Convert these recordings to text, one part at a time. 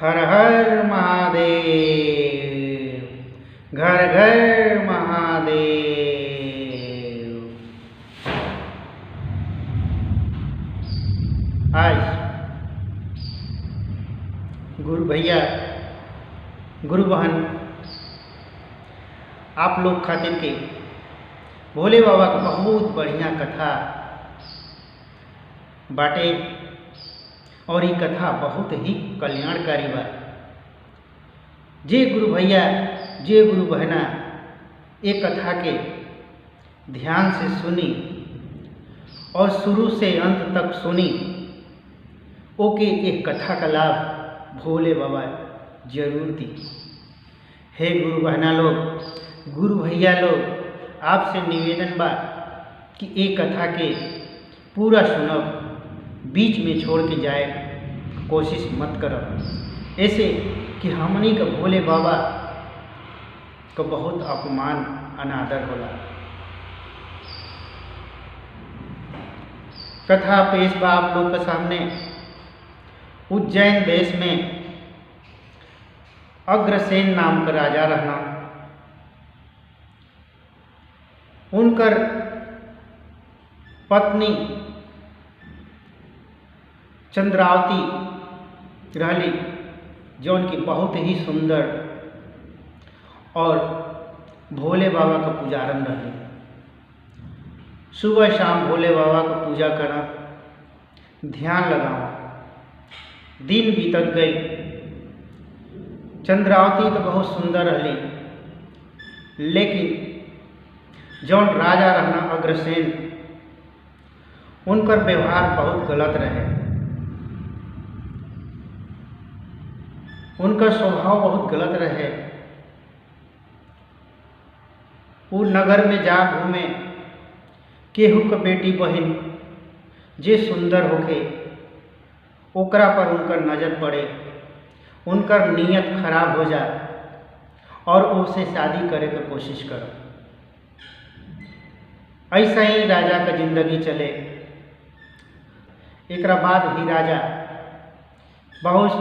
हर हर महादेव, घर घर महादेव। आज गुरु भैया, गुरु बहन, आप लोग खातिर के भोले बाबा का बहुत बढ़िया कथा बाटे और ये कथा बहुत ही कल्याणकारी बा। जे गुरु भैया, जे गुरु बहना ये कथा के ध्यान से सुनी और शुरू से अंत तक सुनी, ओके एक कथा का लाभ भोले बाबा जरूर दी। हे गुरु बहना लोग, गुरु भैया लोग, आपसे निवेदन बा कि एक कथा के पूरा सुनब, बीच में छोड़ के जाए कोशिश मत करो, ऐसे कि हमनी का भोले बाबा का बहुत अपमान अनादर होला। कथा पेश बा आप लोग के सामने। उज्जैन देश में अग्रसेन नाम का राजा रहना। उनकर पत्नी चंद्रावती रहली, जो उनकी बहुत ही सुंदर और भोले बाबा का पुजारन रहली। सुबह शाम भोले बाबा का पूजा करना, ध्यान लगाओ। दिन बीतत गई। चंद्रावती तो बहुत सुंदर रहली, लेकिन जौन राजा रहना अग्रसेन, उनकर व्यवहार बहुत गलत रहे। उनका स्वभाव बहुत गलत रहे। वो नगर में जा घूमे, केहू का बेटी बहन जे सुंदर होके ओकरा पर उनकर नजर पड़े, उनकर नीयत खराब हो जाए और उससे शादी करे की कोशिश करो। ऐसा ही राजा का जिंदगी चले। एक बाद भी राजा बहुत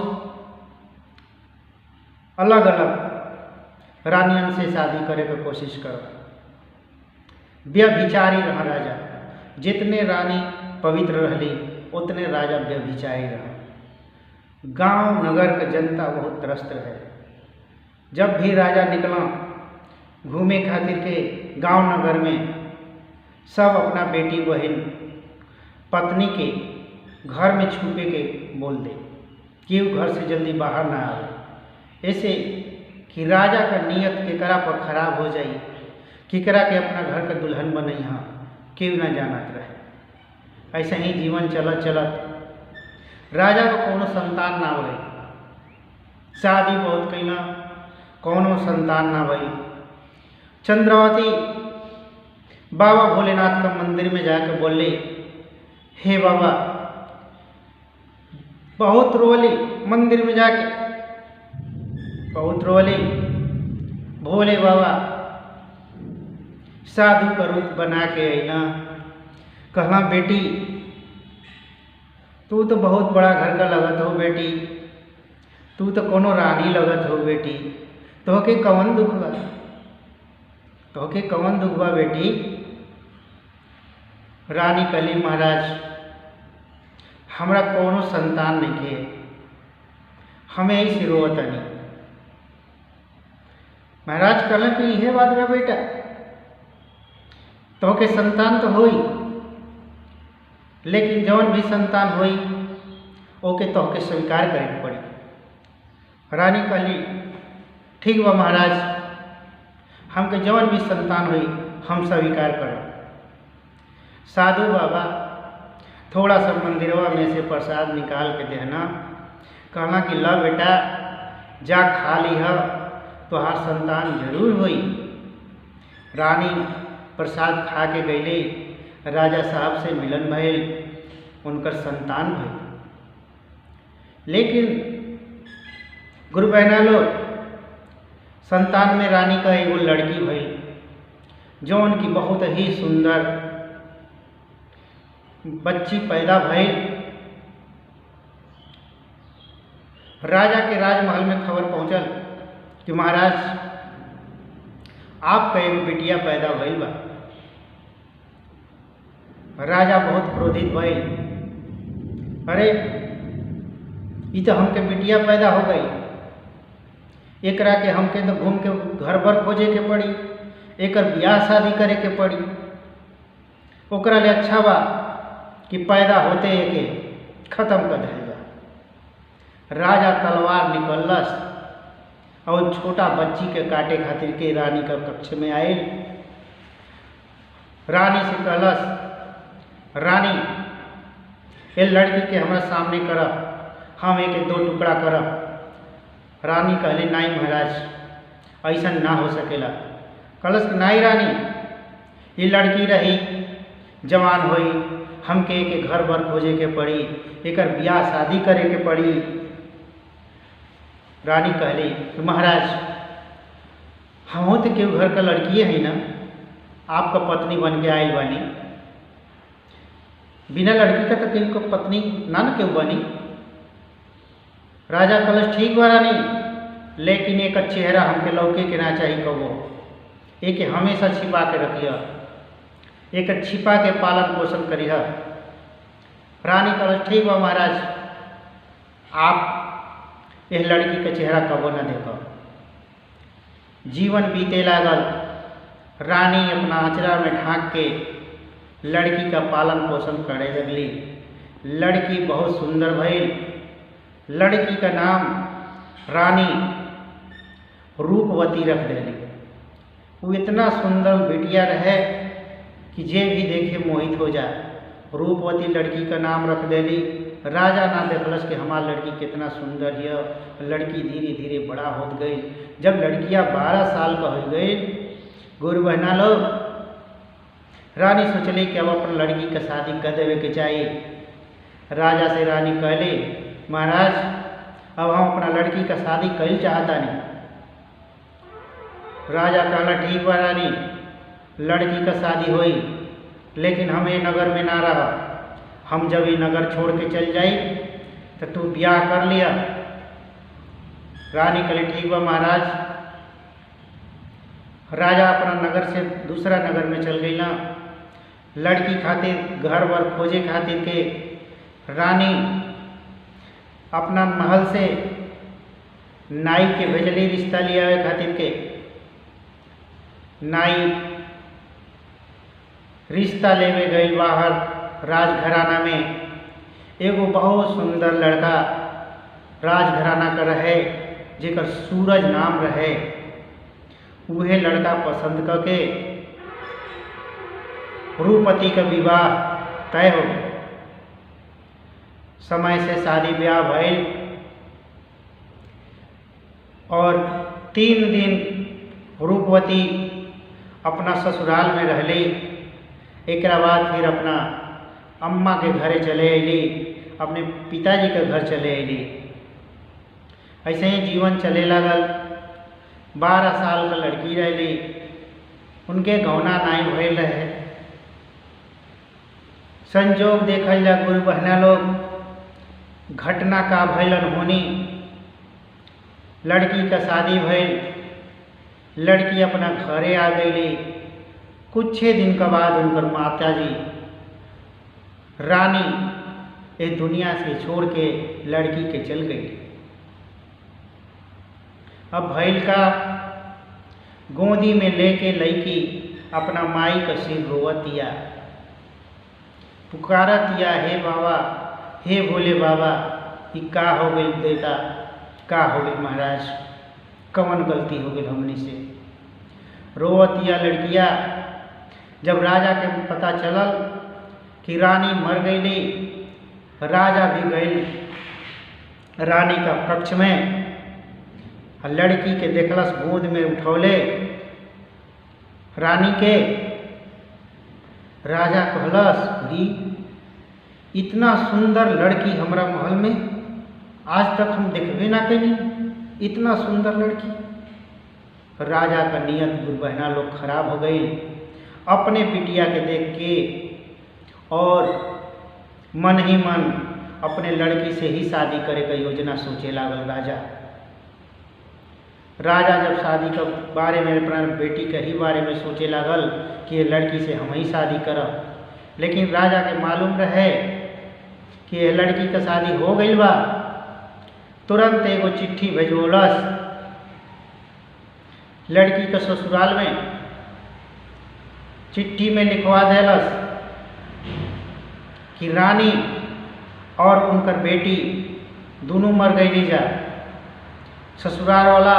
अलग अलग रानियन से शादी करे की कोशिश करो। व्यभिचारी रहा राजा। जितने रानी पवित्र रहली, उतने राजा व्यभिचारी रहा। गांव नगर का जनता बहुत त्रस्त रहे। जब भी राजा निकला घूमे खातिर के गांव नगर में, सब अपना बेटी बहन पत्नी के घर में छुपे के बोल दे कि वो घर से जल्दी बाहर ना आवे, ऐसे कि राजा का नीयत केकरा पर खराब हो जाई, केकरा के अपना घर का दुल्हन बनई हाँ क्यों ना जानत रहे। ऐसा ही जीवन चलत चलत राजा को कोनो संतान ना भई। शादी बहुत कैला, कोनो संतान ना भई। चंद्रावती बाबा भोलेनाथ का मंदिर में जाकर बोले, हे बाबा, बहुत रोली मंदिर में जाके, बहुत रोली। भोले बाबा साधु का रूप बना के आईना, कहला बेटी तू तो बहुत बड़ा घर का लगत हो बेटी, तू तो कोनो रानी लगत हो बेटी, तोहके कवन दुख बा, तोहके कवन दुख बा बेटी। रानी कहली, महाराज हमरा कोनो संतान नहीं के, हमें ऐसे रोवत नहीं। महाराज कहला कि यह बात बा बेटा, तोहके संतान तो होई, लेकिन जौन भी संतान होई ओके तोहके स्वीकार करे पड़ी। रानी कहली, ठीक बा महाराज, हमके जौन भी संतान हुई हम स्वीकार करो। साधु बाबा थोड़ा सा मंदिरवा में से प्रसाद निकाल के देना, कहना कि ला बेटा जा खा लीह, तोहार संतान जरूर हुई। रानी प्रसाद खा के गईले, राजा साहब से मिलन भइल, उनकर संतान भइल। लेकिन गुरु बहना लोग, संतान में रानी का एगो लड़की भइल, जो उनकी बहुत ही सुंदर बच्ची पैदा भइल। राजा के राजमहल में खबर पहुंचल कि महाराज आपका एगो बिटिया पैदा भइल बा। राजा बहुत क्रोधित भइल, अरे ई तो हमके बिटिया पैदा हो गई, एकरा के हमके तो घूम के घर भर खोजे के पड़ी, एकर बियाह शादी करे के पड़ी। ओकरा ले अच्छा बा कि पैदा होते एके खत्म कर देगा। राजा तलवार निकलस और छोटा बच्ची के काटे खातिर के रानी का कक्ष में आए। रानी से कहलस, रानी ये लड़की के हमारे सामने करब, हम एक 2 टुकड़ा करब। रानी कहले, नहीं महाराज ऐसा ना हो सकेला। कहलस कि नहीं रानी, ये लड़की रही जवान होई, हमके एक घर भर खोजे के पड़ी, एकर बियाह शादी करे के पड़ी। रानी कहली कि महाराज हम तो केहू घर का लड़की है ना, आपका पत्नी बन के आयल बानी, बिना लड़की का तो केहू को पत्नी ना न केहू बनी। राजा कहलस, ठीक बा रानी, लेकिन एक चेहरा हमके लौके के ना चाहिए कबो, एक हमेशा छिपा के रखिया, एक छिपा के पालन पोषण करिह। रानी कहलस, ठीक बा महाराज, आप यह लड़की का चेहरा कबो न देखो। जीवन बीते लागल। रानी अपना आंचरा में ढांक के लड़की का पालन पोषण करे लगली। लड़की बहुत सुंदर भइल। लड़की का नाम रानी रूपवती रख देली। वो इतना सुंदर बिटिया रहे कि जे भी देखे मोहित हो जाए। रूपवती लड़की का नाम रख देली। राजा ना देखलस कि हमार लड़की कितना सुंदर है। लड़की धीरे धीरे बड़ा होत गई। जब लड़कियां 12 साल का हो गई, गुरु बहना लोग, रानी सोचली कि अब अपन लड़की का शादी कर देवे के चाहिए। राजा से रानी कहले, महाराज अब हम अपना लड़की का शादी कल चाहता नहीं। राजा कहला, ठीक बा रानी, लड़की का शादी हुई, लेकिन हम ये नगर में ना रह। हम जब ये नगर छोड़ के चल जाई तो तू ब्याह कर लिया। रानी कहले, ठीक बा महाराज। राजा अपना नगर से दूसरा नगर में चल गई ना। लड़की खातिर घर वर खोजे खातिर के रानी अपना महल से नाई के भेजली रिश्ता लिया खातिर के। नाई रिश्ता लेवे गई बाहर राजघराना में। एगो बहुत सुंदर लड़का राजघराना का रहे, जेकर सूरज नाम रहे। वह लड़का पसंद करके रूपवती का विवाह तय हो गया। समय से शादी ब्याह भइल और 3 दिन रूपवती अपना ससुराल में रहली। एक बाद फिर अपना अम्मा के घरे चले अली, अपने पिताजी के घर चले अली। ऐसे ही जीवन चले लगल। 12 साल का लड़की रहली, उनके गौना नाई भइल रहे। संजोग देखल जा गुरु बहना लोग, घटना का भइलन होनी। लड़की का शादी भइल, लड़की अपना घरे आ गई। कुछ दिन के बाद उनकर माता जी रानी इस दुनिया से छोड़ के लड़की के चल गई। अब भइल का, गोदी में लेके लड़की अपना माई का सिर रोवतिया, पुकारतिया, हे बाबा, हे भोले बाबा, कि का हो गई बेटा, का हो गई महाराज, कौन गलती हो गई हमने से। रोवतिया लड़किया। जब राजा के पता चलल कि रानी मर गई, राजा भी गई रानी का कक्ष में। लड़की के देखलस, गोद में उठौले रानी के। राजा कहलस, इतना सुंदर लड़की हमारा महल में आज तक हम देखबे ना करी, इतना सुंदर लड़की। राजा का नियत गुरु बहना लोग खराब हो गई। अपने बिटिया के देख के और मन ही मन अपने लड़की से ही शादी करे का योजना सोचे लागल राजा जब शादी के बारे में अपना बेटी के ही बारे में सोचे लागल कि ये लड़की से हम ही शादी करब, लेकिन राजा के मालूम रहे कि ये लड़की का शादी हो गई बा। तुरंत एगो चिट्ठी भेजोलस लड़की के ससुराल में। चिट्ठी में लिखवा देलस कि रानी और उनकर बेटी दोनों मर गई जा। ससुराल वाला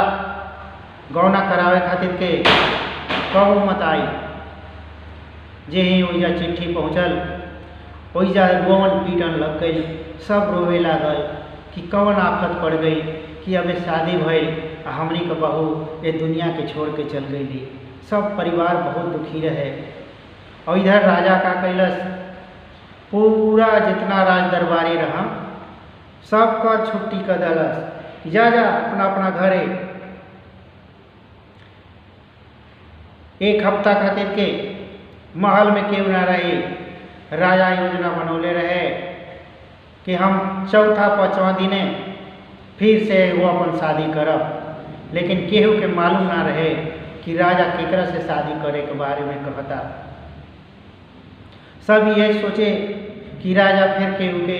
गौना करावे खातिर के कबो मत आई। जे ही ओइजा चिट्ठी पहुँचल ओइजा रोवन पीटन लग गई। सब रोवे लागल कि कौन आफत पड़ गई कि अबे शादी भइल आ हमनी के बहू ये दुनिया के छोड़ के चल गई। सब परिवार बहुत दुखी रहे। और इधर राजा का कैलस, पूरा जितना राज दरबारी रहा सबका छुट्टी कर दलस, जा अपना अपना घरे। एक हफ्ता खातिर के महल में केहू ना रही। राजा योजना बनौले रहे कि हम चौथा पाँचवा दिने फिर से वो अपन शादी करब, लेकिन केहू के मालूम ना रहे कि राजा केकरा से शादी करे के बारे में कहता। सब ये सोचे कि राजा फिर केहू के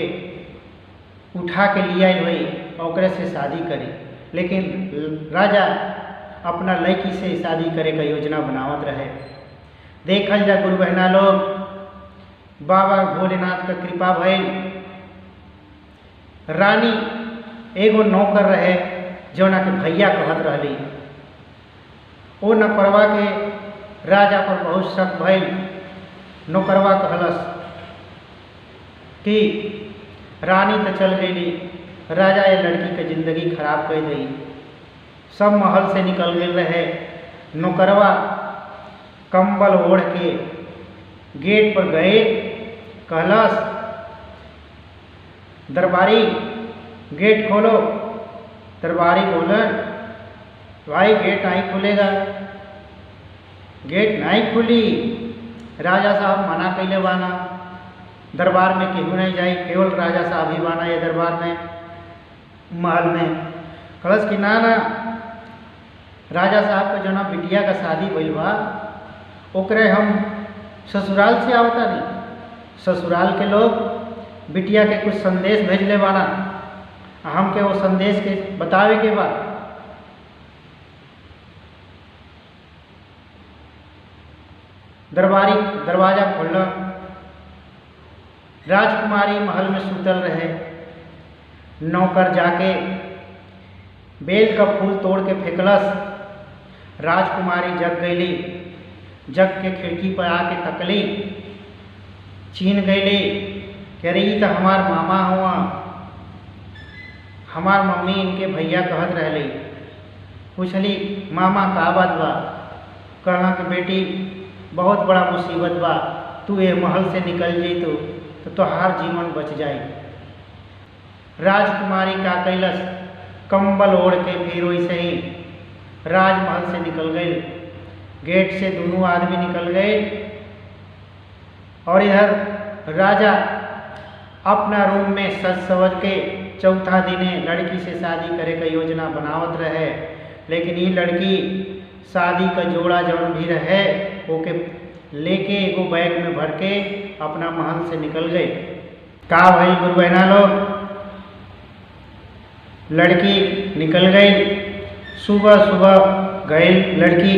उठा के लिया हुई और से शादी करे, लेकिन राजा अपना लड़की से शादी करे का योजना बनावत रहे। देखल जा गुरु बहना लोग, बाबा भोलेनाथ का कृपा भइल। रानी एगो नौकर रहे जौना के भैया कहत रहली। ओ नौकरवा के राजा पर बहुत शक भइल। नौकरवा कहलस कि रानी तो चल गई, राजा ये लड़की के जिंदगी खराब कर दी। सब महल से निकल गए रहे। नौकरवा कंबल ओढ़ के गेट पर गए, कहलस दरबारी गेट खोलो। दरबारी बोले भाई गेट नहीं खुलेगा। गेट नहीं खुली, राजा साहब मना कैले बाना, दरबार में केहू नहीं जाई, केवल राजा साहब ही बाना ये दरबार में महल में। कहलस कि ना राजा साहब के जना बिटिया का शादी भइल बा ओकरे हम ससुराल से आवता नहीं। ससुराल के लोग बिटिया के कुछ संदेश भेजले बाना, हमके वो संदेश के बतावे के बा। दरबारी दरवाजा खोलना। राजकुमारी महल में सुतल रहे। नौकर जाके बेल का फूल तोड़ के फेंकलस। राजकुमारी जग गईली। जग के खिड़की पर आके तकली, चीन गईली कि अरे ये तो हमार मामा हुआ, हमार मम्मी इनके भैया कहत रहली। पूछली मामा का बात बा? कहना कि बेटी बहुत बड़ा मुसीबत बा, तू ये महल से निकल जाई तो तोहार जीवन बच जाए। राजकुमारी का कैलस, कंबल ओढ़ के फिर वैसे ही राजमहल से निकल गए। गेट से दोनों आदमी निकल गए और इधर राजा अपना रूम में सज सवज के चौथा दिने लड़की से शादी करे का योजना बनावत रहे। लेकिन ये लड़की शादी का जोड़ा जौन भी रहे ओके लेके एगो बैग में भर के अपना महल से निकल गए। का भाई गुरु बहना लोग, लड़की निकल गई। सुबह सुबह गई लड़की।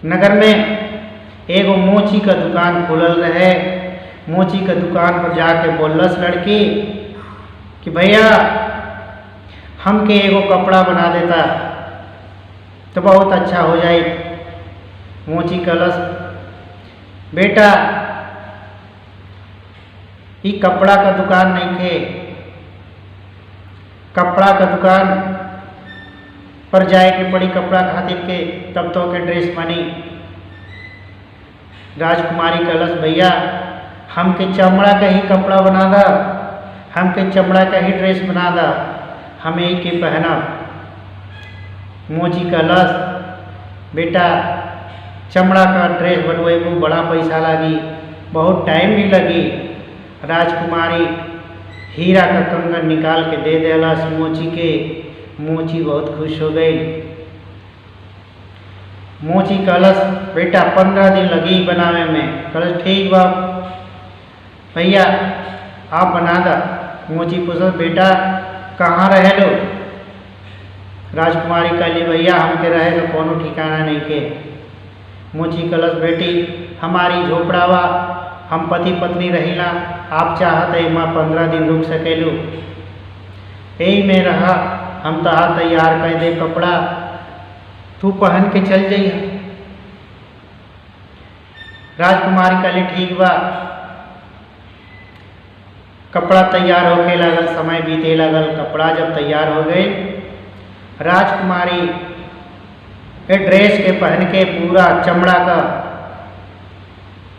नगर में एगो मोची का दुकान खुलल रहे। मोची का दुकान पर जाके बोलस लड़की कि भैया हमके एगो कपड़ा बना देता तो बहुत अच्छा हो जाए। मोची कहलस बेटा ये कपड़ा का दुकान नहीं थे, कपड़ा का दुकान पर जाए के पड़ी कपड़ा खातिर के तब तो के ड्रेस बनी। राजकुमारी कहलस भैया हमके चमड़ा का ही कपड़ा बना दा, हमके चमड़ा का ही ड्रेस बना दा, हमें ही के पहना। मोची कहलस बेटा चमड़ा का ड्रेस बनवाई को बड़ा पैसा लगी, बहुत टाइम भी लगी। राजकुमारी हीरा का कंगन निकाल के दे देलस मोची के। मोची बहुत खुश हो गई। मोची कहलस बेटा 15 दिन लगी बनावे में। कहलस ठीक बा भैया आप बना दा। मोची पूछल बेटा कहाँ रहे लो। राजकुमारी कहली भैया हमके रहे तो कोनो ठिकाना नहीं के। मोची कहलस बेटी हमारी झोपड़ावा हम पति पत्नी रहिला, आप चाहत है माँ 15 दिन रुक सकेलू। यही में रहा हम तहार तैयार कर दे कपड़ा, तू पहन के चल जाइए। राजकुमारी कहली ठीक बा। कपड़ा तैयार होके लगल, समय बीते लगल। कपड़ा जब तैयार हो गए, राजकुमारी ड्रेस के पहन के पूरा चमड़ा का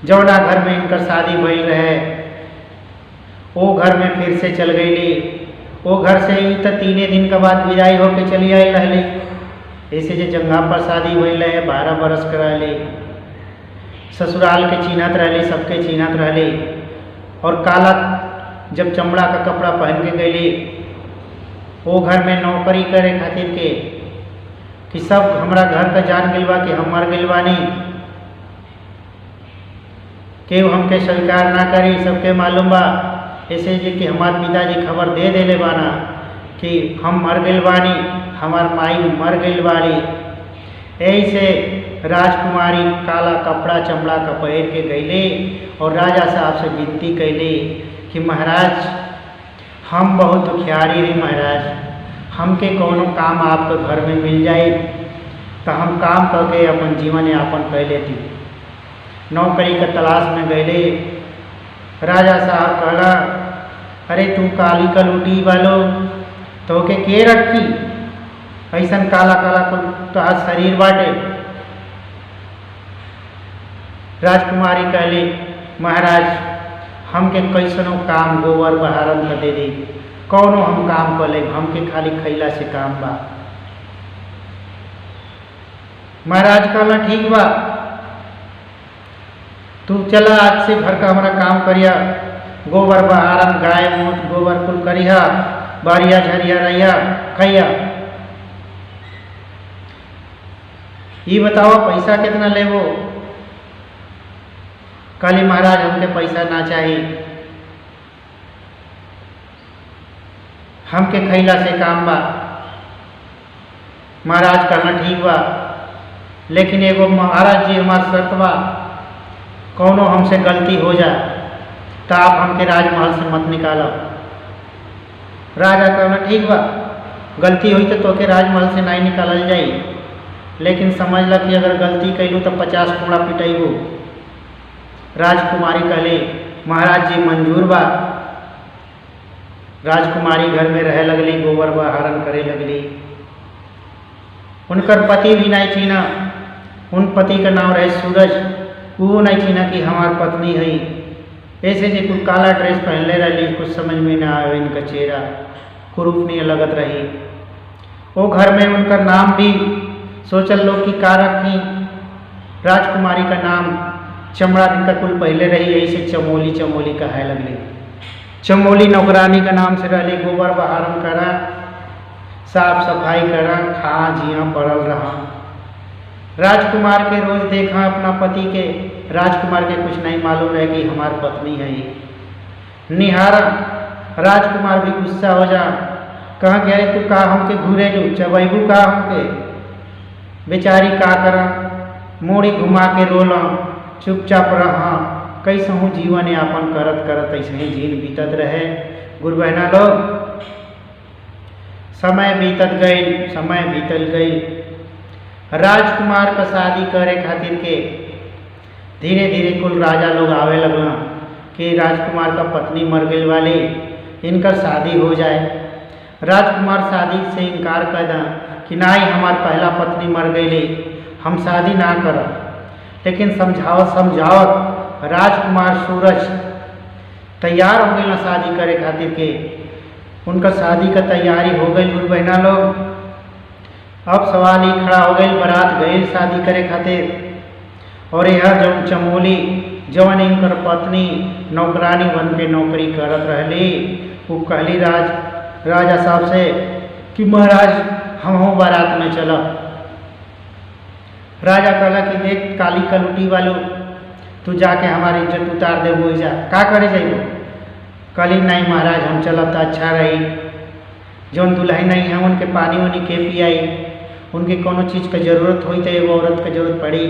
जौना घर में इनकर शादी भइल रहे वो घर में फिर से चल गई। वो घर से ही तो 3 दिन के बाद विदाई होके चली आई रहली। ऐसे जो जंगा पर शादी भइल रहे 12 बरस के रहली। ससुराल के चिन्हत रहली, सबके चिन्हत रहली। और काला जब चमड़ा का कपड़ा पहन के गई वो घर में नौकरी करे खातिर के कि सब हमारा घर का जान गइल बा कि हम मर गइल बानी, केहू हमके स्वीकार ना करी, सबके मालूम बा। ऐसे जे कि हमार पिताजी खबर दे देले बाना कि हम मर गइल बानी, हमार माई मर गइल बाड़ी। यही से राजकुमारी काला कपड़ा चमड़ा का पहन के गईले और राजा साहब से विनती कैली कि महाराज हम बहुत दुखियारी रही महाराज, हमके कोनो काम आपके घर में मिल जाए तो हम काम करके अपन जीवन यापन कर लेती। नौकरी के तलाश में गए। राजा साहब कहला अरे तू काली कलूटी वालो तो के रखी ऐसा काला काला तो शरीर बाटे। राजकुमारी कहली महाराज हमके कैसनो काम गोबर बहारन कर दे दी, कौनो हम काम कर ले, हमके खाली खैला से काम बा। महाराज कहला ठीक बा, तू चला आज से घर का हमारा काम करिया, गोबर बहारन गाय मूत गोबर कुल करिया, बारिया झरिया रहिया खैया। ये बताओ पैसा कितना लेबो। कहली महाराज हमके पैसा ना चाहिए, हमके खैला से काम बा। महाराज कहना ठीक बा, लेकिन एगो महाराज जी हमार शर्त बा, कौनो हमसे गलती हो जाए तो आप हमके राजमहल से मत निकालो। राजा कहना ठीक बा, गलती हुई तो तोके राजमहल से नहीं निकालल जाई, लेकिन समझ ल कि अगर गलती कैलू तो 50 कोड़ा पिटैबू। राजकुमारी कहली महाराज जी मंजूर बा। राजकुमारी घर में रह लगली, गोबर बहारन करे लगली। उनकर पति भी नहीं चीना, उन पति का नाम रहे सूरज, वो नहीं चीना कि हमार पत्नी है। ऐसे जे कुछ काला ड्रेस पहनले रही, कुछ समझ में ना आवे, इनका चेहरा कुरूप नहीं लगत रही। वो घर में उनका नाम भी सोचल लोग कि का रखी। राजकुमारी का नाम चमड़ा का कुल पहले रही, ऐसे चमोली चमोली कहे लगली। चमोली नौकरानी का नाम से रहली, गोबर बहारन करा, साफ सफाई करा, खा जिया पड़ल रहा। राजकुमार के रोज देखा अपना पति के, राजकुमार के कुछ नहीं मालूम रहे कि हमार पत्नी है ये। निहारा राजकुमार भी गुस्सा हो जा, कहा कि अरे तू का हमके घूरे लू, चबैबू का हमके। बेचारी का करा, मोड़ी घुमा के रोला, चुपचाप रहा, कैसहू जीवन यापन करत करत ऐसे ही जीन बीतत रहे। गुरु बहना लोग समय बीतत गई, समय बीतल गई। राजकुमार का शादी करे खातिर के धीरे धीरे कुल राजा लोग आवे लगला कि राजकुमार का पत्नी मर गई वाली, इनका शादी हो जाए। राजकुमार शादी से इनकार कर दा कि नहीं हमार पहला पत्नी मर गई, हम शादी ना करब। लेकिन समझावत राजकुमार सूरज तैयार हो गए शादी करे खातिर के। उनका शादी का तैयारी हो गई। गुरु बहना लोग अब सवाल ही खड़ा हो गई, बारात गई शादी करे खातिर। और यह जो चमोली जवन इनकर पत्नी नौकरानी बन के नौकरी करत रहली। वो कहली राजा साहब से कि महाराज हमहू बारात में चलब। राजा कहला कि देख काली कलुटी वालो, तू जाके हमारी इज्जत उतार दे वो जा का करे जाइबो। कहली नहीं महाराज हम चलब तो अच्छा रही। जौन दुल्हन नहीं है उनके पानी वानी के पियाई, उनके कोनो चीज़ के जरूरत हुई तो एगो औरत के जरूरत पड़ी,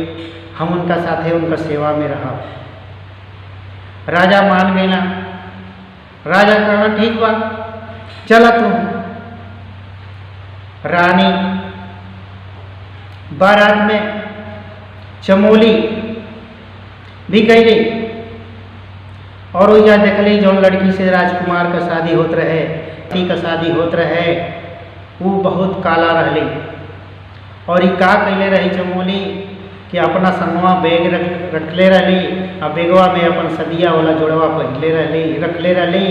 हम उनका साथे उनका सेवा में रहा। राजा मान गई ना। राजा कहना ठीक बा चला तू। रानी बारात में चमोली भी गई और वही देखली जौन लड़की से राजकुमार का शादी होत रहे, पति का शादी होत रहे, वो बहुत काला रहली। और ये का कैले रही चमोली कि अपना संगवा बैग रखले रहली, और बेगवा में अपन सदिया वाला जोड़वा पहले रखले रहली।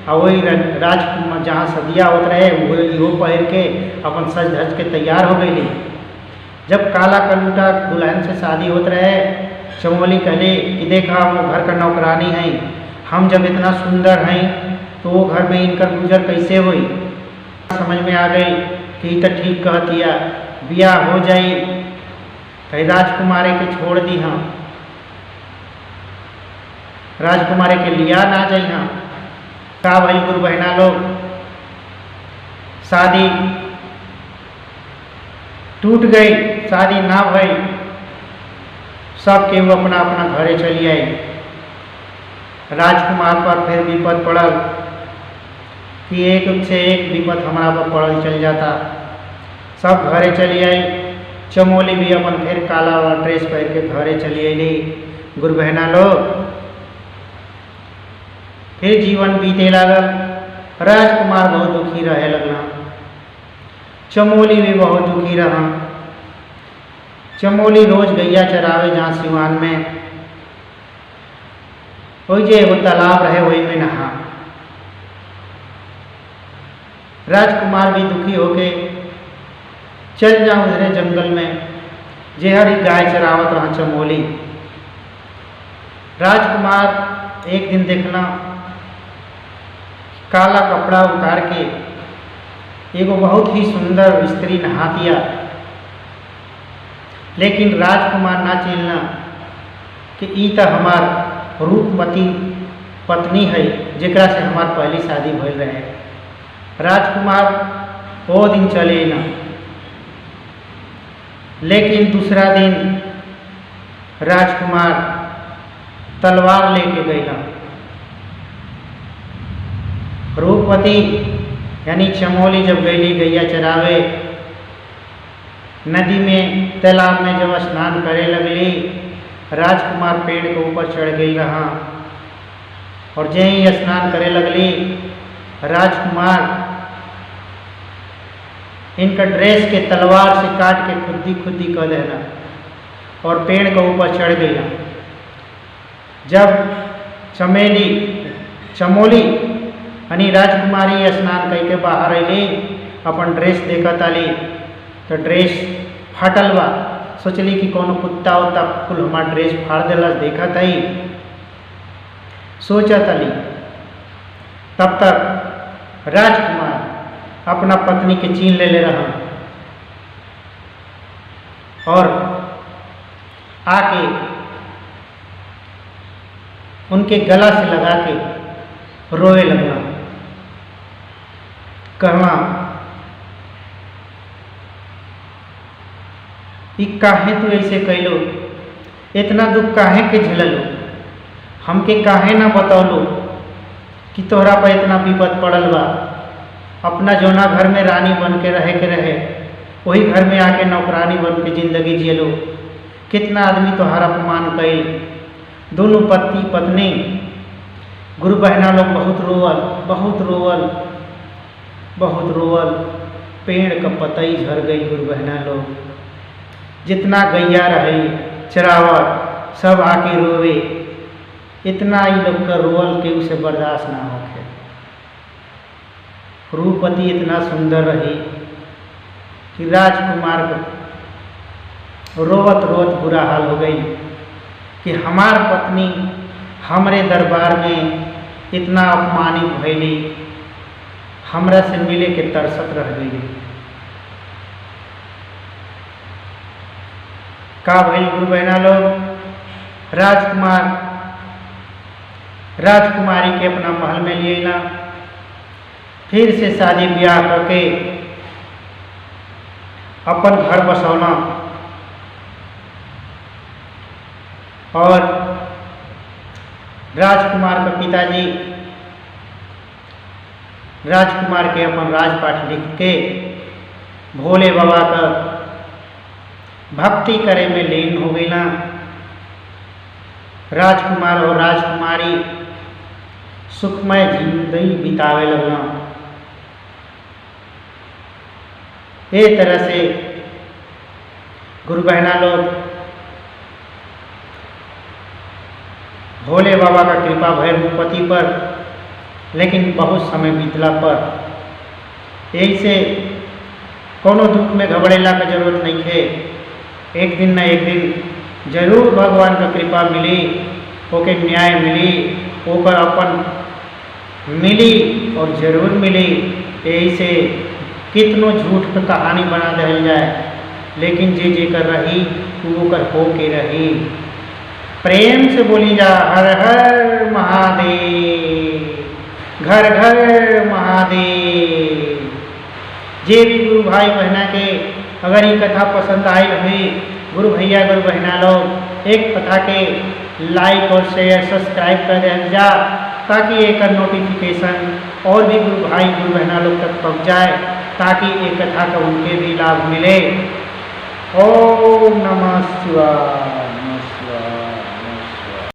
और वही राजकुमार जहाँ सदिया होत रहे वो पहन के अपन सज धज के तैयार हो गई। जब काला कलूटा दुल्हन से शादी होत रहे, चमोली कहले कि देखा हम वो घर का नौकरानी हैं, हम जब इतना सुंदर हैं तो वो घर में इनकर गुजर कैसे हुई। समझ में आ गई कि तो ठीक कहतिया, ब्याह हो जाई कहीं राजकुमारी के छोड़ दी। हाँ राजकुमारी के लिया ना जाई। हाँ का भाई गुरु बहना लोग, शादी टूट गई, शादी ना भई, सब केहू अपना अपना घरे चली आई। राजकुमार पर फिर विपद पड़ल कि एक से एक विपद हमारा पर पड़ल चल जाता। सब घरे चली आई। चमोली भी अपन फिर काला वाला ड्रेस पहन के घरे चली आई। गुरु बहना लोग फिर जीवन बीते लागल। राजकुमार बहुत दुखी रहे लगला, चमोली भी बहुत दुखी रहा। चमोली रोज गैया चरावे जहाँ सिवान में, वही जे वो तालाब रहे वही में नहा। राजकुमार भी दुखी होके चल जाऊँ उधरे जंगल में, जेहरी गाय चरावत रहा चमोली। राजकुमार एक दिन देखना काला कपड़ा उतार के एगो बहुत ही सुंदर स्त्री नहा दिया। लेकिन राजकुमार ना चिल्ला कि ई तो हमार रूपमती पत्नी है जेकरा से हमार पहली शादी भइल रहे। राजकुमार वो दिन चले ना, लेकिन दूसरा दिन राजकुमार तलवार लेके गईला। रूपवती यानी चमोली जब गईली गैया चरावे, नदी में तालाब में जब स्नान करे लगली, राजकुमार पेड़ के ऊपर चढ़ गई रहा। और जैसे ही स्नान करे लगली, राजकुमार इनका ड्रेस के तलवार से काट के खुदी कर देना और पेड़ के ऊपर चढ़ गई। जब चमोली यानी राजकुमारी स्नान करके बाहर अली, अपन ड्रेस देखत आली तो ड्रेस फाटल बा। सोचली कि कोनो कुत्ता उत्ता कुल हमार ड्रेस फाड़ दिलस, देखत आई सोचत आली। तब तक राजकुमार अपना पत्नी के चीन ले रहा और आके उनके गला से लगा के रोए लगना, कहना कि काहे तू ऐसे कैलो, इतना दुख काहे के झेललो, हमके काहे ना बतौलो कि तोहरा पर इतना विपद पड़ल बा। अपना जौना घर में रानी बन के रहे वही घर में आके नौकरानी बन के जिंदगी जियलो। कितना आदमी तोहरा अपमान कैल। दोनों पति पत्नी गुरु बहना लोग बहुत रोवल। पेड़ का पतई झड़ गई। गुरु बहना लोग जितना गैया रही चरावत सब आके रोवे। इतना ही लोग का रोवल के उसे बर्दाश्त ना होके। रूपवती इतना सुंदर रही कि राजकुमार को रोवत बुरा हाल हो गई। कि हमार पत्नी हमरे दरबार में इतना अपमानित भइली, हमरा से मिले के तरसत रह गई। का भइल गुरु बहना लोग, राजकुमारी के अपना महल में लिए ना, फिर से शादी ब्याह करके अपन घर बसौना और राजकुमार के पिताजी राजकुमार के अपन राजपाठ लिख के भोले बाबा का भक्ति करे में लीन हो गई ना। राजकुमार और राजकुमारी सुखमय जिंदगी बितावे लगना। ए तरह से गुरु बहना लोग, भोले बाबा का कृपा भय पति पर, लेकिन बहुत समय बीतला पर यही से कोनो दुख में घबरेला का जरूरत नहीं है। एक दिन न एक दिन जरूर भगवान का कृपा मिली, ओके न्याय मिली, ओकर अपन मिली और जरूर मिली। यही से कितनो झूठ पर कहानी बना दहल जाए, लेकिन जे जे कर रही वो कर हो के रही। प्रेम से बोली जा हर हर महादेव, घर घर महादेव। जे भी गुरु भाई बहना के अगर ये कथा पसंद आई हुई, गुरु भैया गुरु बहना लोग एक कथा के लाइक और शेयर सब्सक्राइब कर दें जा, ताकि एक नोटिफिकेशन और भी गुरु भाई गुरु बहना लोग तक पहुँच जाए, ताकि एक कथा का उनके भी लाभ मिले। ओम नमः शिवाय।